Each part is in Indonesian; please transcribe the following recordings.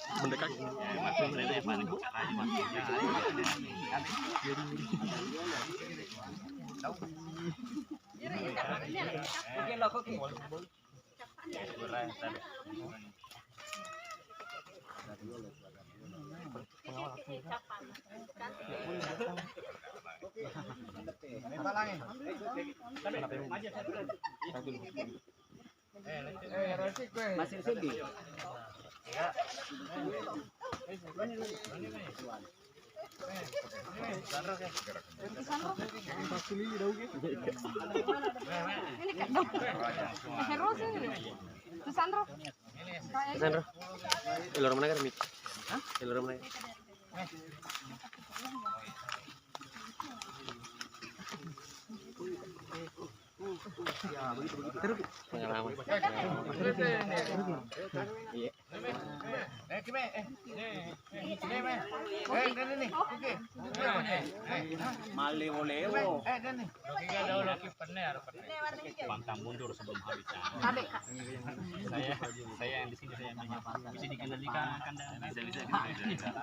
Mendekat. Masih sedih. Sandro. Ilor mana kan mik? Hah? Ilor mana? Ya, begitu. Pengalaman. Iya. Malewo-lewo. Pantang mundur sebelum habis. Saya yang di sini saya yang bisa dikendalikan kandang. Bisa.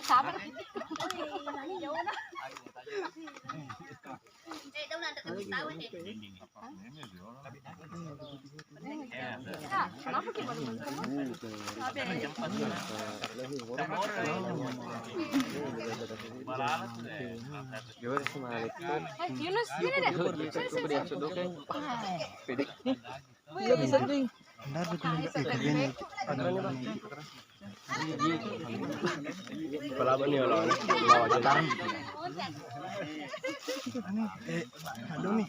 Sabar. Đâu là được cái tao ấy. Kenapa kita Yunus, sini deh. Iya bisa ding. Palaban nih lawan Jepang. Aduh nih.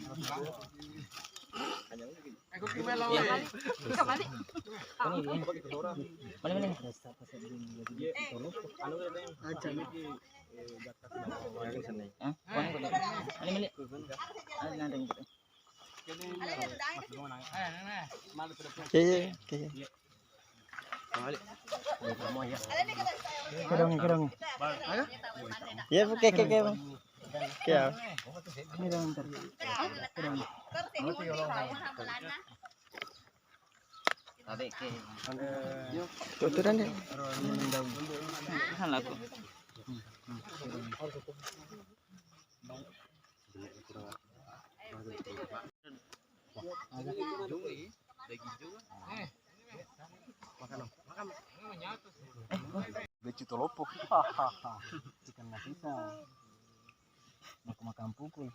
Aku gimana lawan? Kembali. Balik. Kerong. Ya, oke. Ya. Ini dong ntar. Kerong. Tadi ke. Tuturan deh. Salah aku. Beci tolopok. Ikan masisa. Makan pukul.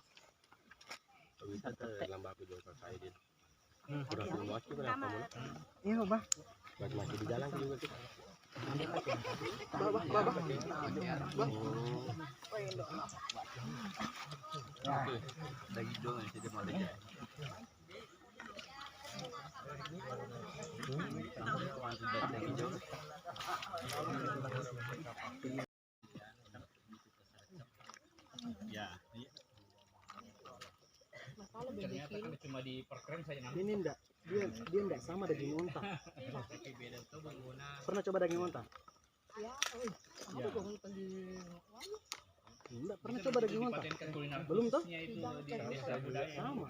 Bisa lambat aku jual kakak ini. Udah semua sih berapa mana? Iya, Bah. Masih di jalan juga sih. Lagi dong jadi mau lagi. Ya. Ternyata kan cuma di perkeren saja namanya. Ini enggak, dia enggak sama daging montang. Pernah coba daging montang? Ya. Enggak pernah coba daging montang. Belum toh? Sama.